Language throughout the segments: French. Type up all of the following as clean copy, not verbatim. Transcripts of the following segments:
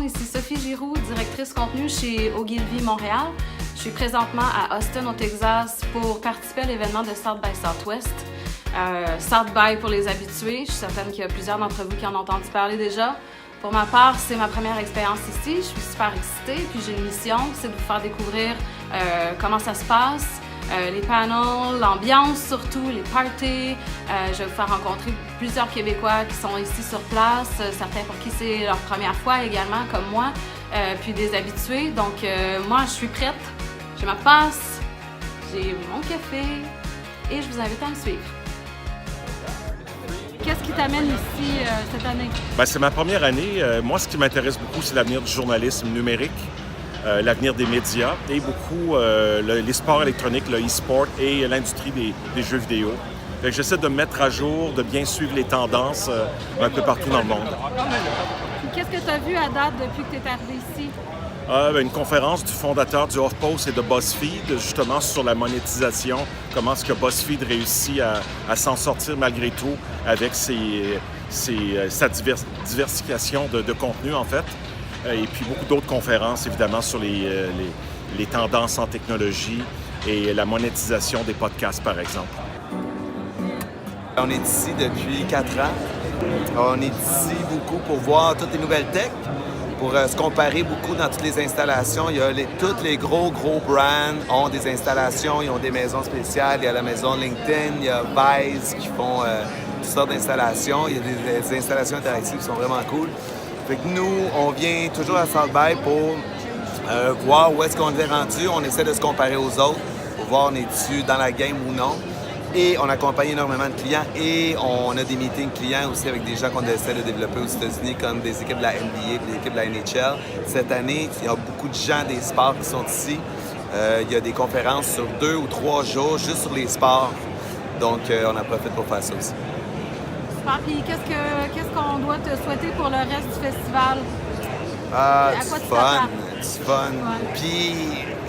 ici Sophie Giroux, directrice contenu chez Ogilvy Montréal. Je suis présentement à Austin, au Texas, pour participer à l'événement de South by Southwest. South by pour les habitués, je suis certaine qu'il y a plusieurs d'entre vous qui en ont entendu parler déjà. Pour ma part, c'est ma première expérience ici, je suis super excitée, puis j'ai une mission, c'est de vous faire découvrir comment ça se passe, les panels, l'ambiance surtout, les parties. Je vais vous faire rencontrer plusieurs Québécois qui sont ici sur place, certains pour qui c'est leur première fois également, comme moi, puis des habitués. Donc moi, je suis prête, j'ai ma passe, j'ai mon café et je vous invite à me suivre. Qu'est-ce qui t'amène ici cette année? Bien, c'est ma première année. Moi, ce qui m'intéresse beaucoup, c'est l'avenir du journalisme numérique, l'avenir des médias et beaucoup les sports électroniques, le e-sport et l'industrie des jeux vidéo. Fait que j'essaie de me mettre à jour, de bien suivre les tendances un peu partout dans le monde. Qu'est-ce que tu as vu à date depuis que tu es arrivé ici? Une conférence du fondateur du HuffPost et de BuzzFeed, justement sur la monétisation, comment est-ce que BuzzFeed réussit à s'en sortir malgré tout avec sa diversification de contenu, en fait. Et puis beaucoup d'autres conférences, évidemment, sur les tendances en technologie et la monétisation des podcasts, par exemple. On est ici depuis 4 ans. On est ici beaucoup pour voir toutes les nouvelles techs, pour se comparer beaucoup dans toutes les installations. Tous les gros brands ont des installations, ils ont des maisons spéciales. Il y a la maison LinkedIn, il y a Vice qui font toutes sortes d'installations. Il y a des installations interactives qui sont vraiment cool. Fait que nous, on vient toujours à South by pour voir où est-ce qu'on est rendu. On essaie de se comparer aux autres pour voir on est-tu dans la game ou non. Et on accompagne énormément de clients et on a des meetings clients aussi avec des gens qu'on essaie de développer aux États-Unis comme des équipes de la NBA et des équipes de la NHL. Cette année, il y a beaucoup de gens des sports qui sont ici. Il y a des conférences sur 2 ou 3 jours juste sur les sports. Donc, on en profite pour faire ça aussi. Super. Puis qu'est-ce qu'on doit te souhaiter pour le reste du festival? Du fun. Puis,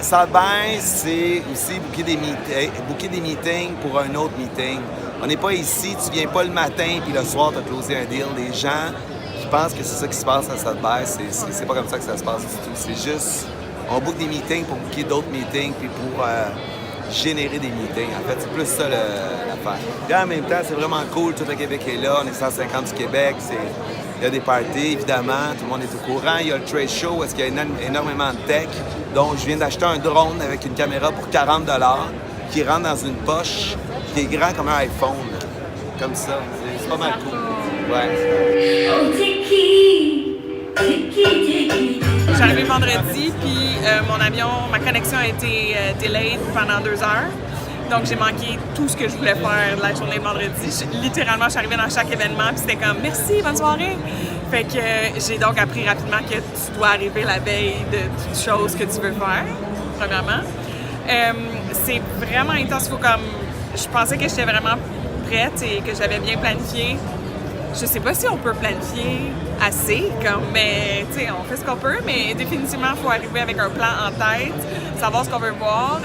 South by, c'est aussi booker des meetings pour un autre meeting. On n'est pas ici, tu viens pas le matin puis le soir, tu as closé un deal. Les gens qui pensent que c'est ça qui se passe à South by, c'est pas comme ça que ça se passe du tout. C'est juste, on book des meetings pour booker d'autres meetings puis pour générer des meetings. En fait, c'est plus ça l'affaire. Et en même temps, c'est vraiment cool, tout le Québec est là, on est 150 du Québec, il y a des parties, évidemment, tout le monde est au courant. Il y a le trade show où il y a énormément de tech. Donc, je viens d'acheter un drone avec une caméra pour 40 $ qui rentre dans une poche qui est grand comme un iPhone. Comme ça. C'est pas mal cool. Ouais. Je suis arrivée vendredi, puis ma connexion a été delayed pendant 2 heures. Donc, j'ai manqué tout ce que je voulais faire de la journée de vendredi. Littéralement, je suis arrivée dans chaque événement, puis c'était comme « Merci, bonne soirée! » Fait que j'ai donc appris rapidement que tu dois arriver la veille de toutes choses que tu veux faire, premièrement. C'est vraiment intense. Je pensais que j'étais vraiment prête et que j'avais bien planifié. Je sais pas si on peut planifier assez, mais tu sais, on fait ce qu'on peut, mais définitivement, il faut arriver avec un plan en tête, savoir ce qu'on veut voir.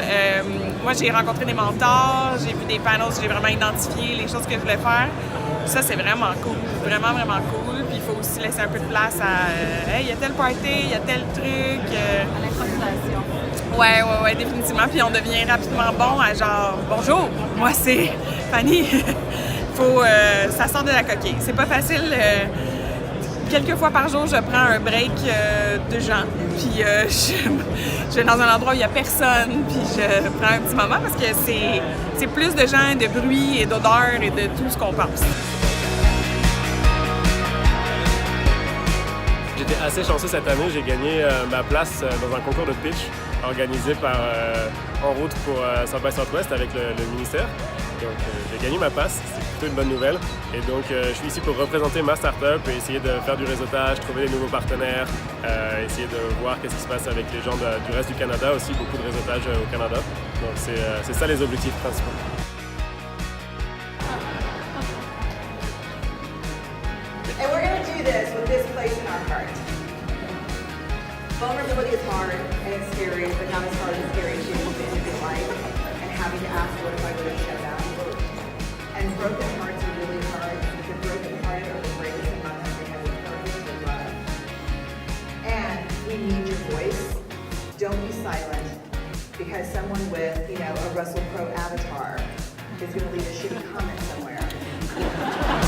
Moi, j'ai rencontré des mentors, j'ai vu des panels, j'ai vraiment identifié les choses que je voulais faire. Ça, c'est vraiment cool, vraiment, vraiment cool. Puis il faut aussi laisser un peu de place à hey, il y a tel party, il y a tel truc. À l'improvisation. Ouais, définitivement. Puis on devient rapidement bon à genre, bonjour, moi c'est Fanny. Ça sort de la coquille. C'est pas facile. Quelques fois par jour, je prends un break de gens. Puis je vais dans un endroit où il n'y a personne. Puis je prends un petit moment parce que c'est plus de gens, de bruit et d'odeur et de tout ce qu'on pense. J'étais assez chanceux cette année. J'ai gagné ma place dans un concours de pitch organisé par En route pour South by Southwest avec le ministère. Donc j'ai gagné ma passe, c'est plutôt une bonne nouvelle. Et donc je suis ici pour représenter ma startup et essayer de faire du réseautage, trouver des nouveaux partenaires, essayer de voir qu'est-ce qui se passe avec les gens du reste du Canada aussi, beaucoup de réseautage au Canada. Donc c'est ça les objectifs principaux. And we're going to do this with this place in our heart. Vulnerability is hard and it's scary, but not as hard and scary as you in your life and having to ask what if I would have shut down. And broken hearts are really hard. The broken hearted are the bravest among us because it's purpose and love. And voice. Don't be silent, because someone with, a Russell Crowe avatar is going to leave a shitty comment somewhere.